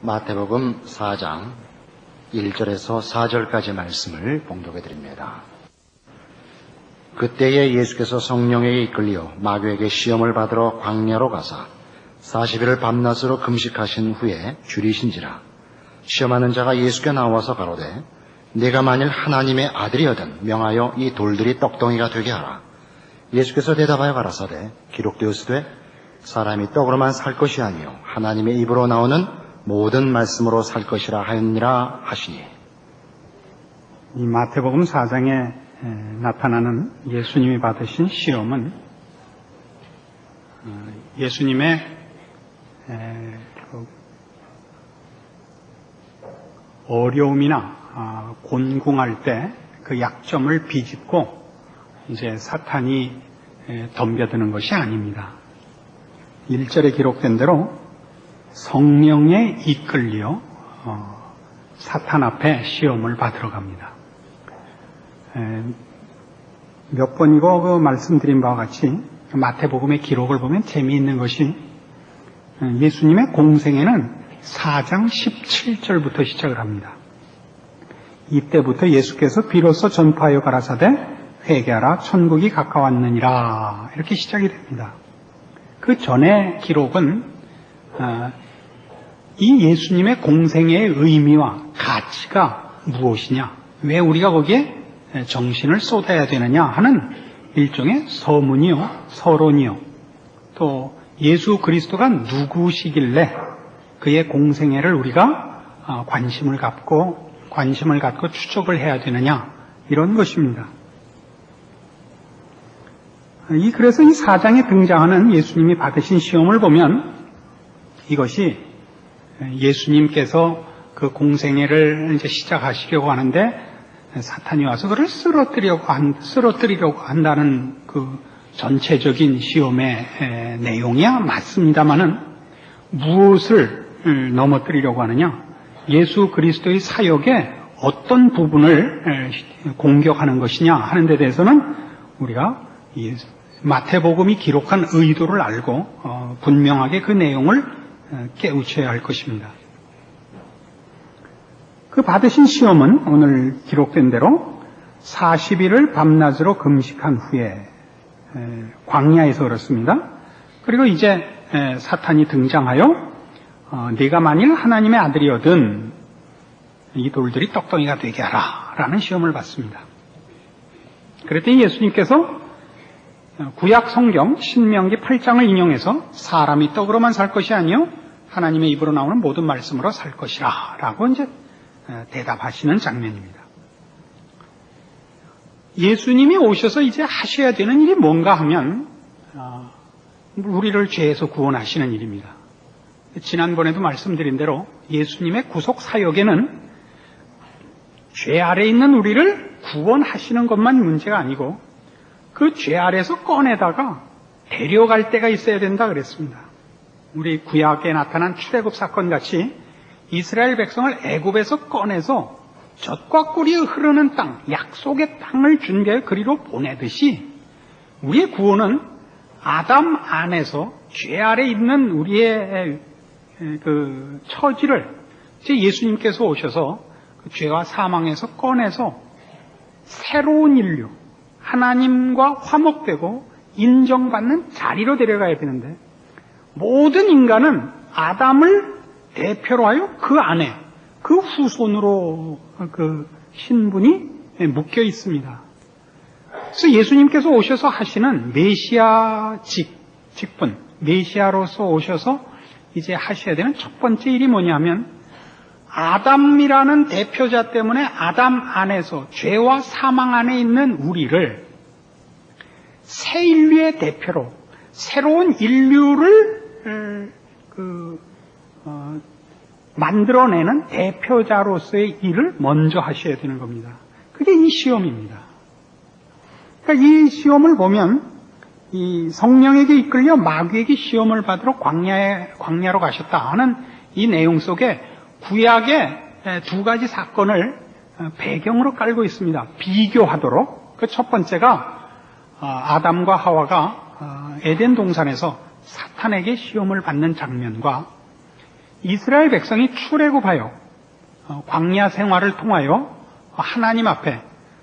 마태복음 4장 1절에서 4절까지 말씀을 봉독해 드립니다. 그때에 예수께서 성령에게 이끌려 마귀에게 시험을 받으러 광야로 가사 40일을 밤낮으로 금식하신 후에 줄이신지라. 시험하는 자가 예수께 나와서 가로되 네가 만일 하나님의 아들이거든 명하여 이 돌들이 떡덩이가 되게 하라. 예수께서 대답하여 가라사대 기록되었으되 사람이 떡으로만 살 것이 아니요 하나님의 입으로 나오는 모든 말씀으로 살 것이라 하였느니라 하시니. 이 마태복음 4장에 나타나는 예수님이 받으신 시험은 예수님의 어려움이나 곤궁할 때 그 약점을 비집고 이제 사탄이 덤벼드는 것이 아닙니다. 1절에 기록된 대로 성령에 이끌려 사탄 앞에 시험을 받으러 갑니다. 몇 번이고 말씀드린 바와 같이 마태복음의 기록을 보면 재미있는 것이 예수님의 공생애는 4장 17절부터 시작을 합니다. 이때부터 예수께서 비로소 전파하여 가라사대 회개하라 천국이 가까웠느니라 이렇게 시작이 됩니다. 그 전의 기록은 이 예수님의 공생애의 의미와 가치가 무엇이냐, 왜 우리가 거기에 정신을 쏟아야 되느냐 하는 일종의 서문이요, 서론이요, 또 예수 그리스도가 누구시길래 그의 공생애를 우리가 관심을 갖고 추적을 해야 되느냐 이런 것입니다. 그래서 이 4장에 등장하는 예수님이 받으신 시험을 보면 이것이 예수님께서 그 공생애를 이제 시작하시려고 하는데 사탄이 와서 그를 쓰러뜨리려고 한다는 그 전체적인 시험의 내용이야 맞습니다만은 무엇을 넘어뜨리려고 하느냐, 예수 그리스도의 사역의 어떤 부분을 공격하는 것이냐 하는 데 대해서는 우리가 마태복음이 기록한 의도를 알고 분명하게 그 내용을 깨우쳐야 할 것입니다. 그 받으신 시험은 오늘 기록된 대로 40일을 밤낮으로 금식한 후에 광야에서 그렇습니다. 그리고 이제 사탄이 등장하여 네가 만일 하나님의 아들이거든 이 돌들이 떡덩이가 되게 하라 라는 시험을 받습니다. 그랬더니 예수님께서 구약 성경 신명기 8장을 인용해서 사람이 떡으로만 살 것이 아니요 하나님의 입으로 나오는 모든 말씀으로 살 것이라 라고 이제 대답하시는 장면입니다. 예수님이 오셔서 이제 하셔야 되는 일이 뭔가 하면 우리를 죄에서 구원하시는 일입니다. 지난번에도 말씀드린 대로 예수님의 구속 사역에는 죄 아래에 있는 우리를 구원하시는 것만 문제가 아니고 그 죄 아래에서 꺼내다가 데려갈 때가 있어야 된다 그랬습니다. 우리 구약에 나타난 출애굽 사건 같이 이스라엘 백성을 애굽에서 꺼내서 젖과 꿀이 흐르는 땅, 약속의 땅을 준비해 그리로 보내듯이 우리의 구원은 아담 안에서 죄 아래 있는 우리의 그 처지를 이제 예수님께서 오셔서 그 죄와 사망에서 꺼내서 새로운 인류, 하나님과 화목되고 인정받는 자리로 데려가야 되는데 모든 인간은 아담을 대표로 하여 그 안에 그 후손으로 그 신분이 묶여 있습니다. 그래서 예수님께서 오셔서 하시는 메시아 직분, 메시아로서 오셔서 이제 하셔야 되는 첫 번째 일이 뭐냐면 아담이라는 대표자 때문에 아담 안에서 죄와 사망 안에 있는 우리를 새 인류의 대표로 새로운 인류를 만들어내는 대표자로서의 일을 먼저 하셔야 되는 겁니다. 그게 이 시험입니다. 그러니까 이 시험을 보면 이 성령에게 이끌려 마귀에게 시험을 받으러 광야로 가셨다 하는 이 내용 속에 구약의 두 가지 사건을 배경으로 깔고 있습니다. 비교하도록. 그 첫 번째가 아담과 하와가 에덴 동산에서 사탄에게 시험을 받는 장면과 이스라엘 백성이 출애굽하여 광야 생활을 통하여 하나님 앞에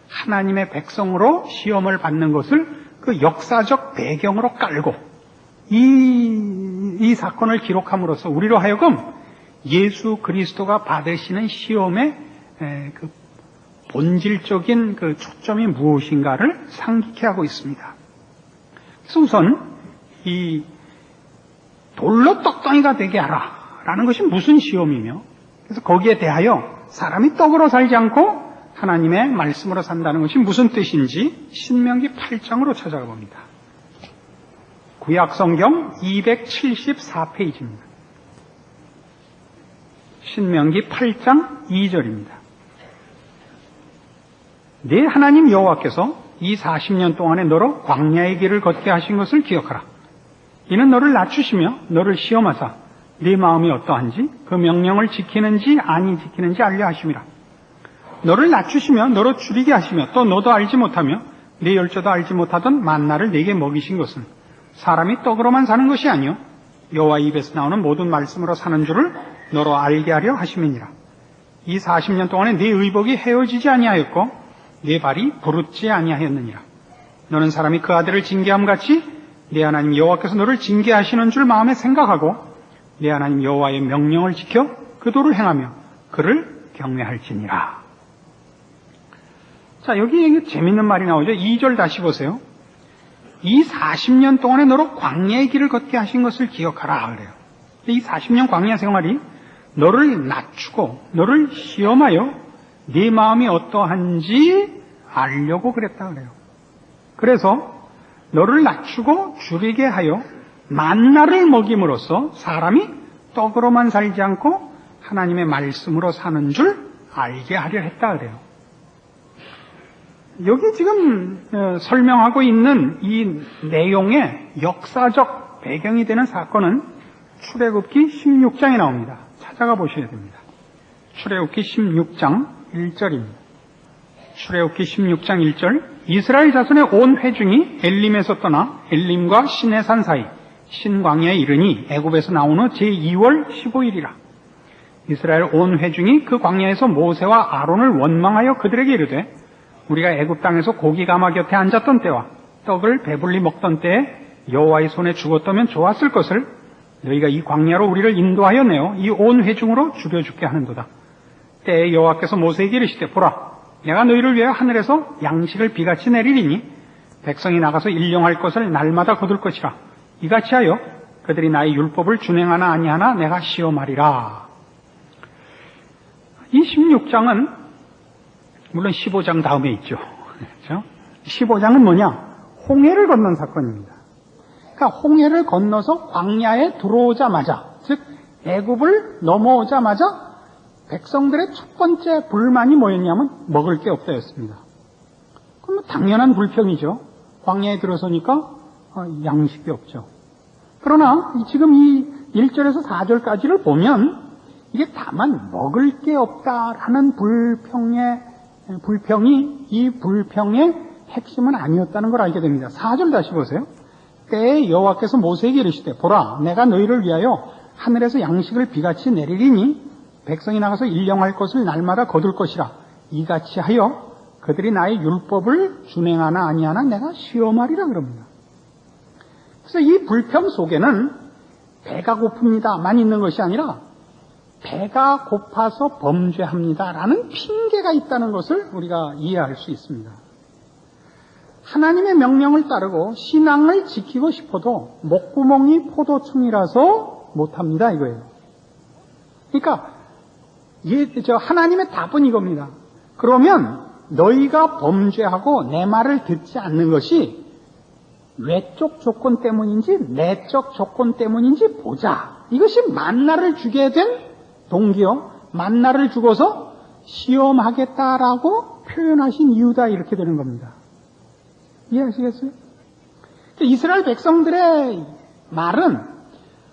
하나님의 백성으로 시험을 받는 것을 그 역사적 배경으로 깔고 이 사건을 기록함으로써 우리로 하여금 예수 그리스도가 받으시는 시험의 그 본질적인 그 초점이 무엇인가를 상기케 하고 있습니다. 그래서 우선 이 돌로 떡덩이가 되게 하라라는 것이 무슨 시험이며, 그래서 거기에 대하여 사람이 떡으로 살지 않고 하나님의 말씀으로 산다는 것이 무슨 뜻인지 신명기 8장으로 찾아가 봅니다. 구약 성경 274페이지입니다. 신명기 8장 2절입니다. 네 하나님 여호와께서 이 40년 동안에 너로 광야의 길을 걷게 하신 것을 기억하라. 이는 너를 낮추시며 너를 시험하사 네 마음이 어떠한지 그 명령을 지키는지 아니 지키는지 알려 하심이라. 너를 낮추시며 너로 줄이게 하시며 또 너도 알지 못하며 네 열조도 알지 못하던 만나를 네게 먹이신 것은 사람이 떡으로만 사는 것이 아니요 여호와 입에서 나오는 모든 말씀으로 사는 줄을 너로 알게 하려 하심이니라. 이 40년 동안에 네 의복이 헤어지지 아니하였고 네 발이 부르지 아니하였느니라. 너는 사람이 그 아들을 징계함 같이 네 하나님 여호와께서 너를 징계하시는 줄 마음에 생각하고 네 하나님 여호와의 명령을 지켜 그 도를 행하며 그를 경외할지니라. 자, 여기 재밌는 말이 나오죠. 2절 다시 보세요. 이 40년 동안에 너로 광야의 길을 걷게 하신 것을 기억하라 그래요. 이 40년 광야 생활이 너를 낮추고 너를 시험하여 네 마음이 어떠한지 알려고 그랬다 그래요. 그래서 너를 낮추고 줄이게 하여 만나를 먹임으로써 사람이 떡으로만 살지 않고 하나님의 말씀으로 사는 줄 알게 하려 했다 그래요. 여기 지금 설명하고 있는 이 내용의 역사적 배경이 되는 사건은 출애굽기 16장에 나옵니다. 찾아가 보셔야 됩니다. 출애굽기 16장 1절입니다. 출애굽기 16장 1절 이스라엘 자손의 온 회중이 엘림에서 떠나 엘림과 시내산 사이 신광야에 이르니 애굽에서 나온 후 제2월 15일이라. 이스라엘 온 회중이 그 광야에서 모세와 아론을 원망하여 그들에게 이르되 우리가 애굽 땅에서 고기 가마 곁에 앉았던 때와 떡을 배불리 먹던 때에 여호와의 손에 죽었다면 좋았을 것을 너희가 이 광야로 우리를 인도하여 내어 이 온 회중으로 죽여 죽게 하는도다. 때에 여호와께서 모세에게 이르시되 보라 내가 너희를 위하여 하늘에서 양식을 비같이 내리리니 백성이 나가서 일용할 것을 날마다 거둘 것이라. 이같이 하여 그들이 나의 율법을 준행하나 아니하나 내가 시험하리라. 이 16장은 물론 15장 다음에 있죠. 그렇죠? 15장은 뭐냐? 홍해를 건넌 사건입니다. 그러니까 홍해를 건너서 광야에 들어오자마자, 즉 애굽을 넘어오자마자 백성들의 첫 번째 불만이 뭐였냐면 먹을 게 없다였습니다. 그럼 당연한 불평이죠. 광야에 들어서니까 양식이 없죠. 그러나 지금 이 1절에서 4절까지를 보면 이게 다만 먹을 게 없다라는 불평이 이 불평의 핵심은 아니었다는 걸 알게 됩니다. 4절 다시 보세요. 때에 여호와께서 모세에게 이르시되 보라 내가 너희를 위하여 하늘에서 양식을 비같이 내리리니 백성이 나가서 일용할 것을 날마다 거둘 것이라. 이같이 하여 그들이 나의 율법을 준행하나 아니하나 내가 시험하리라 그럽니다. 그래서 이 불평 속에는 배가 고픕니다만 있는 것이 아니라 배가 고파서 범죄합니다라는 핑계가 있다는 것을 우리가 이해할 수 있습니다. 하나님의 명령을 따르고 신앙을 지키고 싶어도 목구멍이 포도청이라서 못합니다 이거예요. 그러니까 하나님의 답은 이겁니다. 그러면 너희가 범죄하고 내 말을 듣지 않는 것이 외적 조건 때문인지 내적 조건 때문인지 보자. 이것이 만나를 주게 된 동기요. 만나를 주고서 시험하겠다라고 표현하신 이유다 이렇게 되는 겁니다. 이해하시겠어요? 이스라엘 백성들의 말은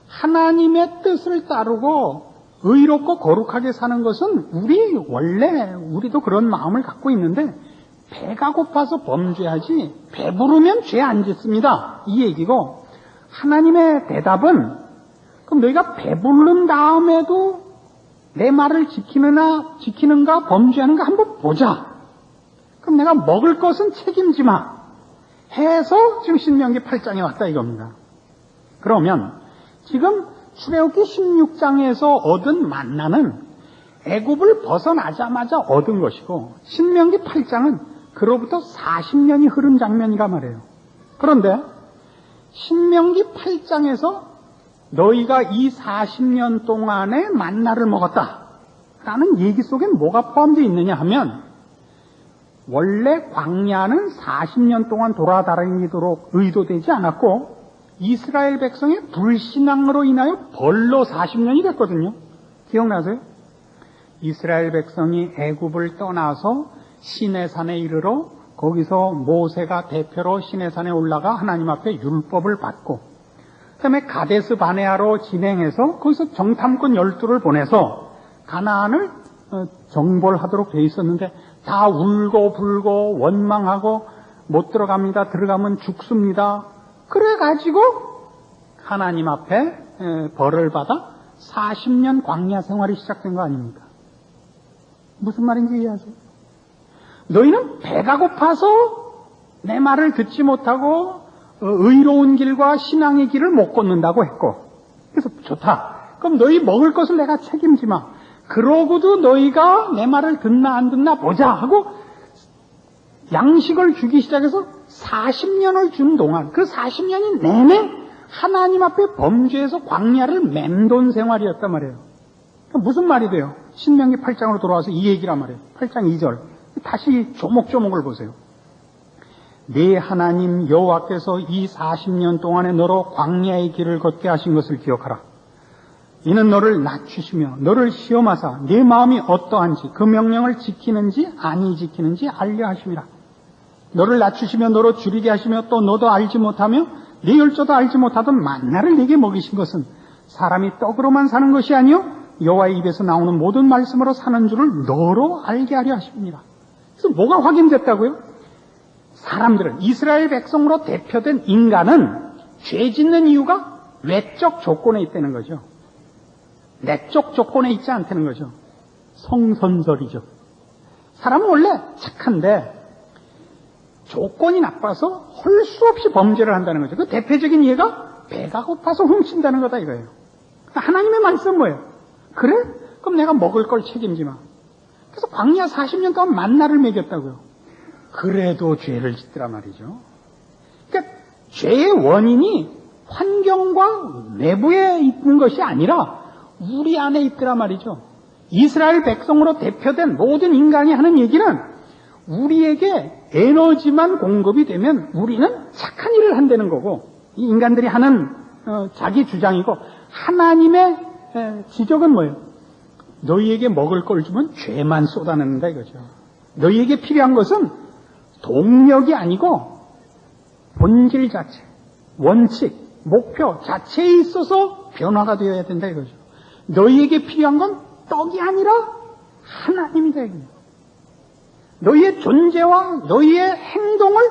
하나님의 뜻을 따르고 의롭고 거룩하게 사는 것은 우리도 그런 마음을 갖고 있는데 배가 고파서 범죄하지 배부르면 죄 안 짓습니다. 이 얘기고 하나님의 대답은 그럼 너희가 배부른 다음에도 내 말을 지키는가 범죄하는가 한번 보자. 그럼 내가 먹을 것은 책임지 마. 해서 지금 신명기 8장에 왔다 이겁니다. 그러면 지금 출애굽기 16장에서 얻은 만나는 애굽을 벗어나자마자 얻은 것이고 신명기 8장은 그로부터 40년이 흐른 장면이라 말이에요. 그런데 신명기 8장에서 너희가 이 40년 동안에 만나를 먹었다라는 얘기 속에 뭐가 포함되어 있느냐 하면 원래 광야는 40년 동안 돌아다니도록 의도되지 않았고 이스라엘 백성의 불신앙으로 인하여 벌로 40년이 됐거든요. 기억나세요? 이스라엘 백성이 애굽을 떠나서 시내산에 이르러 거기서 모세가 대표로 시내산에 올라가 하나님 앞에 율법을 받고 그 다음에 가데스 바네아로 진행해서 거기서 정탐꾼 12를 보내서 가나안을 정벌하도록 돼 있었는데 다 울고 불고 원망하고 못 들어갑니다. 들어가면 죽습니다. 그래가지고 하나님 앞에 벌을 받아 40년 광야 생활이 시작된 거 아닙니까? 무슨 말인지 이해하세요? 너희는 배가 고파서 내 말을 듣지 못하고 의로운 길과 신앙의 길을 못 걷는다고 했고 그래서 좋다. 그럼 너희 먹을 것을 내가 책임지 마. 그러고도 너희가 내 말을 듣나 안 듣나 보자 하고 양식을 주기 시작해서 40년을 준 동안 그 40년이 내내 하나님 앞에 범죄해서 광야를 맴돈 생활이었단 말이에요. 무슨 말이 돼요? 신명기 8장으로 돌아와서 이 얘기란 말이에요. 8장 2절 다시 조목조목을 보세요. 네 하나님 여호와께서 이 40년 동안에 너로 광야의 길을 걷게 하신 것을 기억하라. 이는 너를 낮추시며 너를 시험하사 네 마음이 어떠한지 그 명령을 지키는지 아니 지키는지 알려 하심이라. 너를 낮추시며 너로 줄이게 하시며 또 너도 알지 못하며 네 열조도 알지 못하던 만나를 네게 먹이신 것은 사람이 떡으로만 사는 것이 아니요 여호와의 입에서 나오는 모든 말씀으로 사는 줄을 너로 알게 하려 하십니다. 그래서 뭐가 확인됐다고요? 사람들은 이스라엘 백성으로 대표된 인간은 죄 짓는 이유가 외적 조건에 있다는 거죠. 내적 조건에 있지 않다는 거죠. 성선설이죠. 사람은 원래 착한데 조건이 나빠서 할 수 없이 범죄를 한다는 거죠. 그 대표적인 예가 배가 고파서 훔친다는 거다 이거예요. 하나님의 말씀은 뭐예요? 그래? 그럼 내가 먹을 걸 책임지 마. 그래서 광야 40년 동안 만나를 먹였다고요. 그래도 죄를 짓더라 말이죠. 그러니까 죄의 원인이 환경과 내부에 있는 것이 아니라 우리 안에 있더라 말이죠. 이스라엘 백성으로 대표된 모든 인간이 하는 얘기는 우리에게 에너지만 공급이 되면 우리는 착한 일을 한다는 거고 이 인간들이 하는 자기 주장이고 하나님의 지적은 뭐예요? 너희에게 먹을 걸 주면 죄만 쏟아낸다 이거죠. 너희에게 필요한 것은 동력이 아니고 본질 자체, 원칙, 목표 자체에 있어서 변화가 되어야 된다 이거죠. 너희에게 필요한 건 떡이 아니라 하나님이다 이거예요. 너희의 존재와 너희의 행동을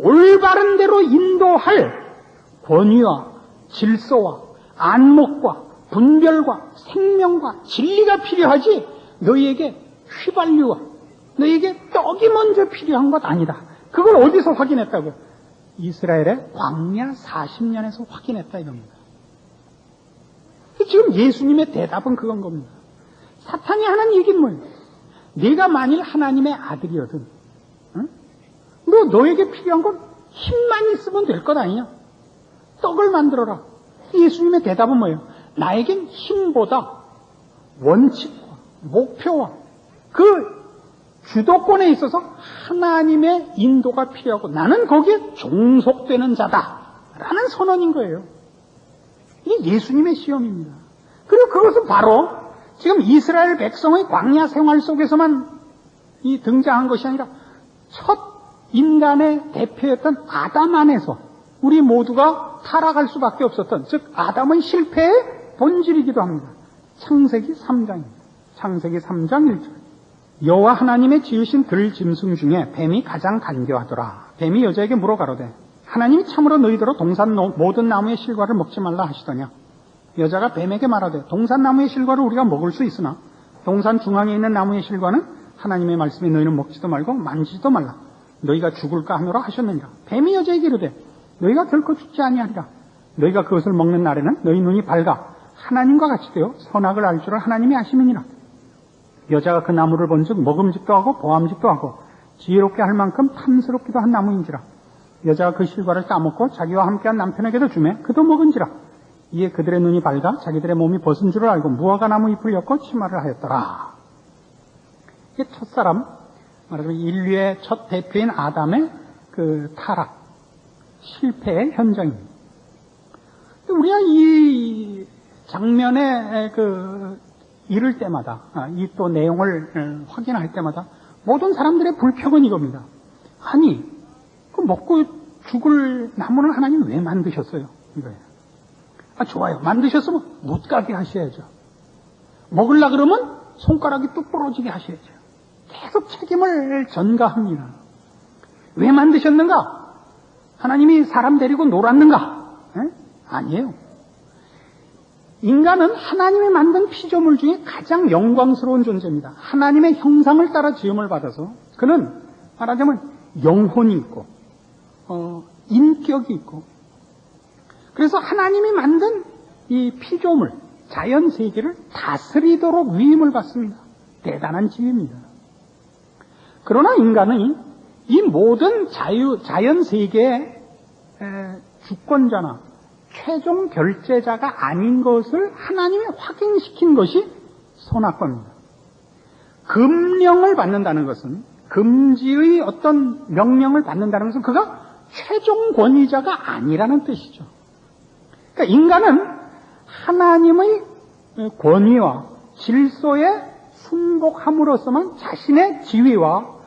올바른 대로 인도할 권위와 질서와 안목과 분별과 생명과 진리가 필요하지 너희에게 휘발유와 너희에게 떡이 먼저 필요한 것 아니다. 그걸 어디서 확인했다고요? 이스라엘의 광야 40년에서 확인했다 이겁니다. 지금 예수님의 대답은 그건 겁니다. 사탄이 하는 얘기는 뭐예요? 네가 만일 하나님의 아들이거든 응? 너에게 필요한 건 힘만 있으면 될 것 아니냐? 떡을 만들어라. 예수님의 대답은 뭐예요? 나에겐 힘보다 원칙과 목표와 그 주도권에 있어서 하나님의 인도가 필요하고 나는 거기에 종속되는 자다라는 선언인 거예요. 이게 예수님의 시험입니다. 그리고 그것은 바로 지금 이스라엘 백성의 광야 생활 속에서만 등장한 것이 아니라 첫 인간의 대표였던 아담 안에서 우리 모두가 타락할 수밖에 없었던 즉 아담은 실패의 본질이기도 합니다. 창세기 3장입니다. 창세기 3장 1절 여호와 하나님의 지으신 들 짐승 중에 뱀이 가장 간교하더라. 뱀이 여자에게 물어 가로되 하나님이 참으로 너희더러 동산 모든 나무의 실과를 먹지 말라 하시더냐. 여자가 뱀에게 말하되 동산 나무의 실과를 우리가 먹을 수 있으나 동산 중앙에 있는 나무의 실과는 하나님의 말씀에 너희는 먹지도 말고 만지지도 말라. 너희가 죽을까 하노라 하셨느니라. 뱀이 여자에게 이르되 너희가 결코 죽지 아니하리라. 너희가 그것을 먹는 날에는 너희 눈이 밝아 하나님과 같이 되어 선악을 알 줄을 하나님이 아심이니라. 여자가 그 나무를 본즉 먹음직도 하고 보암직도 하고 지혜롭게 할 만큼 탐스럽기도 한 나무인지라. 여자가 그 실과를 따먹고 자기와 함께한 남편에게도 주매 그도 먹은지라. 이에 그들의 눈이 밝아 자기들의 몸이 벗은 줄을 알고 무화과 나무 잎을 엮고 치마를 하였더라. 이게 첫사람, 말하자면 인류의 첫 대표인 아담의 그 타락, 실패의 현장입니다. 우리가 이 장면에 이를 때마다, 이 또 내용을 확인할 때마다 모든 사람들의 불평은 이겁니다. 아니, 그 먹고 죽을 나무는 하나님 왜 만드셨어요? 이거예요. 좋아요. 만드셨으면 못 가게 하셔야죠. 먹으려 그러면 손가락이 뚝 부러지게 하셔야죠. 계속 책임을 전가합니다. 왜 만드셨는가? 하나님이 사람 데리고 놀았는가? 아니에요. 인간은 하나님이 만든 피조물 중에 가장 영광스러운 존재입니다. 하나님의 형상을 따라 지음을 받아서 그는 말하자면 영혼이 있고 인격이 있고, 그래서 하나님이 만든 이 피조물, 자연 세계를 다스리도록 위임을 받습니다. 대단한 지위입니다. 그러나 인간은 이 모든 자연 세계의 주권자나 최종 결제자가 아닌 것을 하나님이 확인시킨 것이 선악과입니다. 금령을 받는다는 것은, 금지의 어떤 명령을 받는다는 것은 그가 최종 권위자가 아니라는 뜻이죠. 그러니까 인간은 하나님의 권위와 질서에 순복함으로써만 자신의 지위와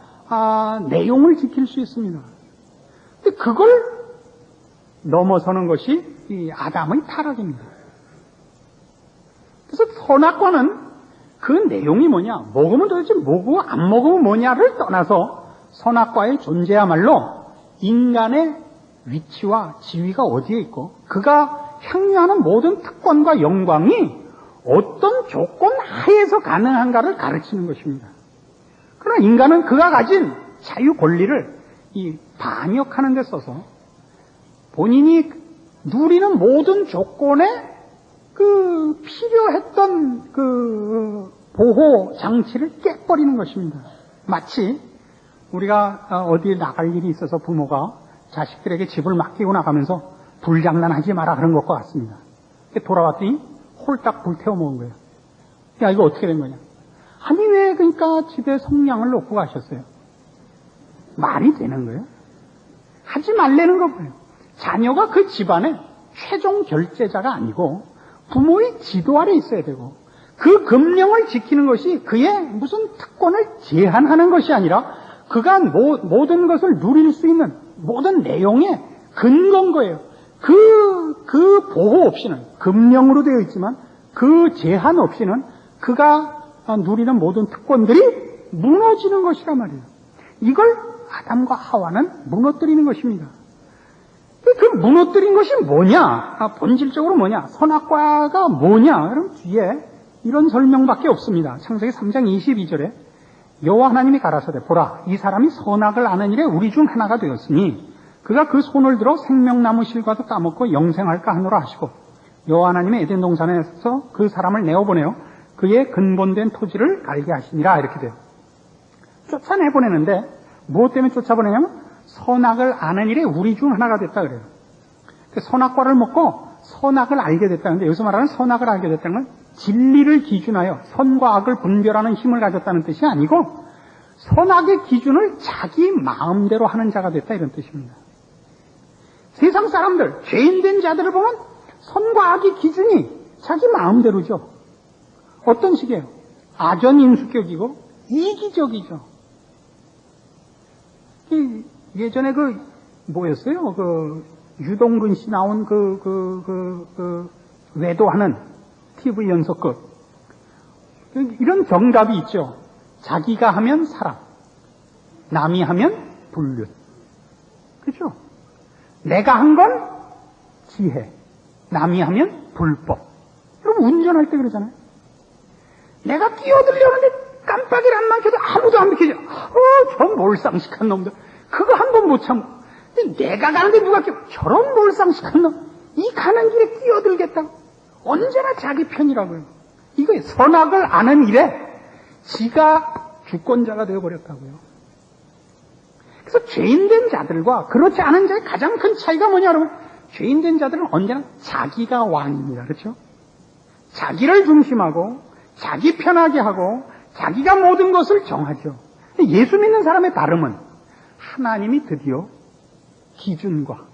내용을 지킬 수 있습니다. 근데 그걸 넘어서는 것이 이 아담의 타락입니다. 그래서 선악과는 그 내용이 뭐냐, 먹으면 도대체 뭐고 안 먹으면 뭐냐를 떠나서 선악과의 존재야말로 인간의 위치와 지위가 어디에 있고 그가 향유하는 모든 특권과 영광이 어떤 조건 하에서 가능한가를 가르치는 것입니다. 그러나 인간은 그가 가진 자유 권리를 이 반역하는 데 써서 본인이 누리는 모든 조건에 그 필요했던 그 보호 장치를 깨버리는 것입니다. 마치 우리가 어디 나갈 일이 있어서 부모가 자식들에게 집을 맡기고 나가면서 불장난하지 마라 그런 것과 같습니다. 돌아왔더니 홀딱 불태워 먹은 거예요. 야, 이거 어떻게 된 거냐? 아니, 왜 그러니까 집에 성냥을 놓고 가셨어요? 말이 되는 거예요? 하지 말라는 거예요. 자녀가 그 집안의 최종 결제자가 아니고 부모의 지도 아래 있어야 되고, 그 금령을 지키는 것이 그의 무슨 특권을 제한하는 것이 아니라 그가 모든 것을 누릴 수 있는 모든 내용의 근거인 거예요. 그 보호 없이는, 금령으로 되어 있지만 그 제한 없이는 그가 누리는 모든 특권들이 무너지는 것이란 말이에요. 이걸 아담과 하와는 무너뜨리는 것입니다. 그 무너뜨린 것이 뭐냐? 본질적으로 뭐냐? 선악과가 뭐냐? 그럼 뒤에 이런 설명밖에 없습니다. 창세기 3장 22절에 여호와 하나님이 가라사대 보라, 이 사람이 선악을 아는 일에 우리 중 하나가 되었으니 그가 그 손을 들어 생명나무 실과도 따먹고 영생할까 하노라 하시고, 여호와 하나님이 에덴 동산에서 그 사람을 내어보내어 그의 근본된 토지를 갈게 하시니라. 이렇게 돼요. 쫓아내보내는데 무엇 때문에 쫓아보내냐면 선악을 아는 일에 우리 중 하나가 됐다 그래요. 선악과를 먹고 선악을 알게 됐다는데, 여기서 말하는 선악을 알게 됐다는 건 진리를 기준하여 선과 악을 분별하는 힘을 가졌다는 뜻이 아니고 선악의 기준을 자기 마음대로 하는 자가 됐다, 이런 뜻입니다. 세상 사람들, 죄인된 자들을 보면 선과 악의 기준이 자기 마음대로죠. 어떤 식이에요? 아전인수격이고 이기적이죠. 예전에 뭐였어요? 유동근 씨 나온 외도하는 TV 연속극. 이런 정답이 있죠. 자기가 하면 사랑, 남이 하면 불륜. 그렇죠? 내가 한 건 지혜, 남이 하면 불법. 운전할 때 그러잖아요. 내가 끼어들려는데 깜빡이를 안만 켜도 아무도 안 비켜줘. 저 몰상식한 놈들. 그거 한 번 못 참고. 근데 내가 가는데 누가 껴? 저런 몰상식한 놈. 이 가는 길에 끼어들겠다고. 언제나 자기 편이라고요. 이거에 선악을 아는 일에 지가 주권자가 되어버렸다고요. 그래서 죄인된 자들과 그렇지 않은 자의 가장 큰 차이가 뭐냐, 여러분? 죄인된 자들은 언제나 자기가 왕입니다. 그렇죠? 자기를 중심하고 자기 편하게 하고 자기가 모든 것을 정하죠. 예수 믿는 사람의 다름은 하나님이 드디어 기준과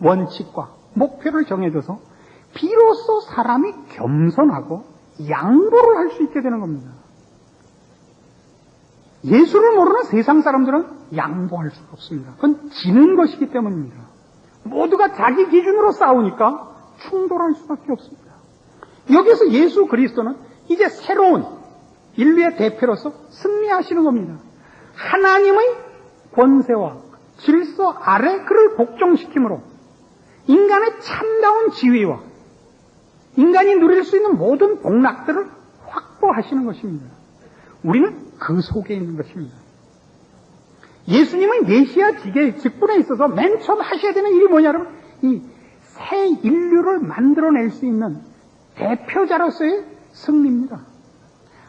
원칙과 목표를 정해줘서 비로소 사람이 겸손하고 양보를 할 수 있게 되는 겁니다. 예수를 모르는 세상 사람들은 양보할 수가 없습니다. 그건 지는 것이기 때문입니다. 모두가 자기 기준으로 싸우니까 충돌할 수밖에 없습니다. 여기서 예수 그리스도는 이제 새로운 인류의 대표로서 승리하시는 겁니다. 하나님의 권세와 질서 아래 그를 복종시킴으로 인간의 참다운 지위와 인간이 누릴 수 있는 모든 복락들을 확보하시는 것입니다. 우리는 그 속에 있는 것입니다. 예수님은 메시아 직분에 있어서 맨 처음 하셔야 되는 일이 뭐냐면 이 새 인류를 만들어낼 수 있는 대표자로서의 승리입니다.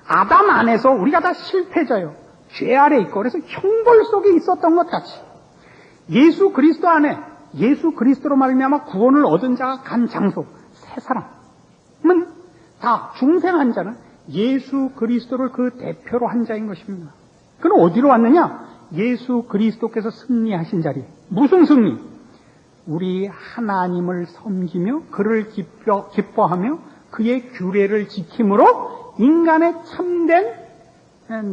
아담 안에서 우리가 다 실패자요. 죄 아래 있고 그래서 형벌 속에 있었던 것 같이 예수 그리스도 안에 예수 그리스도로 말미암아 구원을 얻은 자가 간 장소 새 사람은 다 중생한 자는 예수 그리스도를 그 대표로 한 자인 것입니다. 그는 어디로 왔느냐? 예수 그리스도께서 승리하신 자리. 무슨 승리? 우리 하나님을 섬기며 그를 기뻐하며 그의 규례를 지킴으로 인간의 참된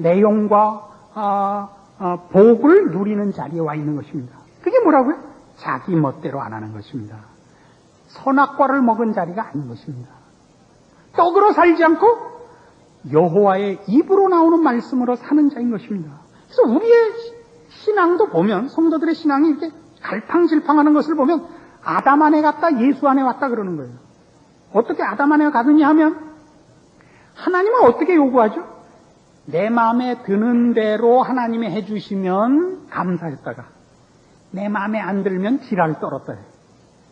내용과 복을 누리는 자리에 와 있는 것입니다. 그게 뭐라고요? 자기 멋대로 안 하는 것입니다. 선악과를 먹은 자리가 아닌 것입니다. 떡으로 살지 않고 여호와의 입으로 나오는 말씀으로 사는 자인 것입니다. 그래서 우리의 신앙도 보면 성도들의 신앙이 이렇게 갈팡질팡하는 것을 보면 아담 안에 갔다 예수 안에 왔다 그러는 거예요. 어떻게 아담 안에 가느냐 하면 하나님은 어떻게 요구하죠? 내 마음에 드는 대로 하나님이 해주시면 감사했다가 내 마음에 안 들면 지랄 떨었다.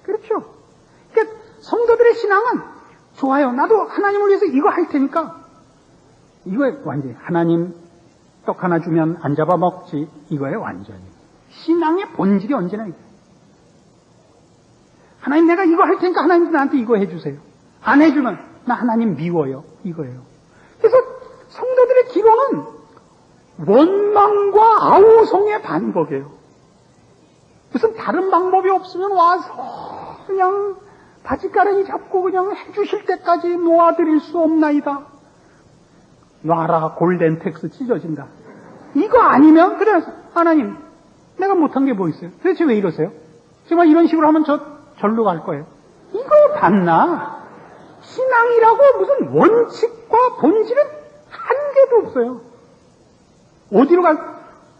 그렇죠? 그러니까 성도들의 신앙은 좋아요. 나도 하나님을 위해서 이거 할 테니까 이거에 완전히 하나님 떡 하나 주면 안 잡아먹지 이거에 완전히 신앙의 본질이 언제나 있어요. 하나님 내가 이거 할 테니까 하나님 나한테 이거 해주세요. 안 해주면 나 하나님 미워요. 이거예요. 그래서 성도들의 기도는 원망과 아우성의 반복이에요. 무슨 다른 방법이 없으면 와서 그냥 바지가랑이 잡고 그냥 해주실 때까지 놓아드릴 수 없나이다. 놔라 골덴텍스 찢어진다. 이거 아니면 그래 하나님 내가 못한 게 뭐 있어요? 도대체 왜 이러세요? 정말 이런 식으로 하면 저 절로 갈 거예요. 이거 봤나? 신앙이라고 무슨 원칙과 본질은 한 개도 없어요. 어디로 갈?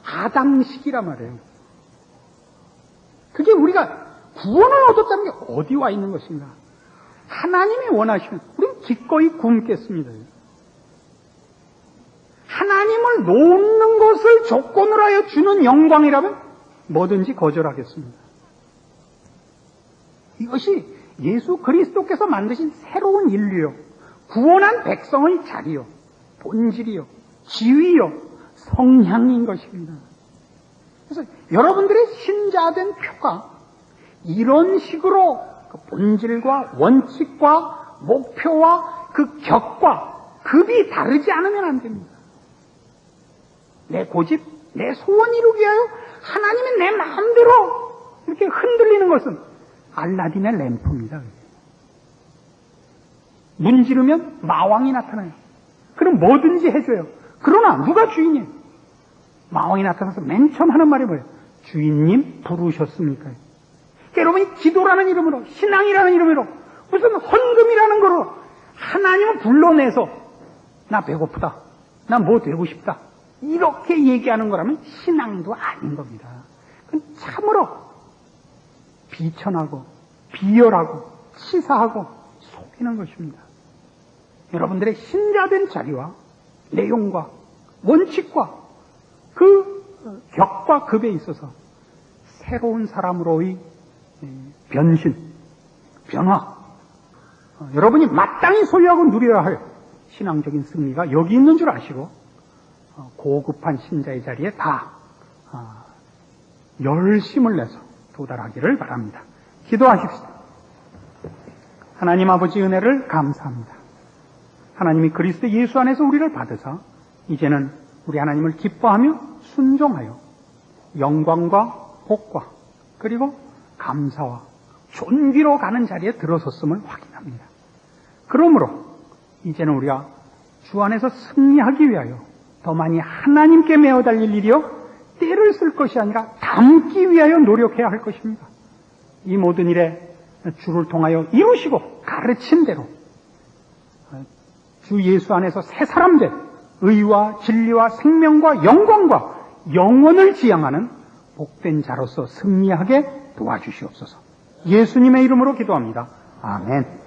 아담식이란 말이에요. 그게 우리가 구원을 얻었다는 게 어디 와 있는 것인가? 하나님이 원하시면 우리는 기꺼이 굶겠습니다. 하나님을 놓는 것을 조건으로 하여 주는 영광이라면 뭐든지 거절하겠습니다. 이것이 예수 그리스도께서 만드신 새로운 인류요, 구원한 백성의 자리요, 본질이요, 지위요, 성향인 것입니다. 그래서 여러분들의 신자된 표가 이런 식으로 그 본질과 원칙과 목표와 그 격과 급이 다르지 않으면 안 됩니다. 내 고집, 내 소원 이루기 위하여 하나님이 내 마음대로 이렇게 흔들리는 것은 알라딘의 램프입니다. 문지르면 마왕이 나타나요. 그럼 뭐든지 해줘요. 그러나 누가 주인이에요? 마왕이 나타나서 맨 처음 하는 말이 뭐예요? 주인님 부르셨습니까? 그러니까 여러분이 기도라는 이름으로 신앙이라는 이름으로 무슨 헌금이라는 거로 하나님을 불러내서 나 배고프다, 나 뭐 되고 싶다 이렇게 얘기하는 거라면 신앙도 아닌 겁니다. 그건 참으로 비천하고 비열하고 치사하고 속이는 것입니다. 여러분들의 신자된 자리와 내용과 원칙과 그 격과 급에 있어서 새로운 사람으로의 변신, 변화, 여러분이 마땅히 소유하고 누려야 할 신앙적인 승리가 여기 있는 줄 아시고 고급한 신자의 자리에 다 열심을 내서 도달하기를 바랍니다. 기도하십시다. 하나님 아버지 은혜를 감사합니다. 하나님이 그리스도 예수 안에서 우리를 받으사 이제는 우리 하나님을 기뻐하며 순종하여 영광과 복과 그리고 감사와 존귀로 가는 자리에 들어섰음을 확인합니다. 그러므로 이제는 우리가 주 안에서 승리하기 위하여 더 많이 하나님께 매어 달릴 일이요 때를 쓸 것이 아니라 담기 위하여 노력해야 할 것입니다. 이 모든 일에 주를 통하여 이루시고 가르친 대로 주 예수 안에서 새 사람된 의와 진리와 생명과 영광과 영원을 지향하는 복된 자로서 승리하게 도와주시옵소서. 예수님의 이름으로 기도합니다. 아멘.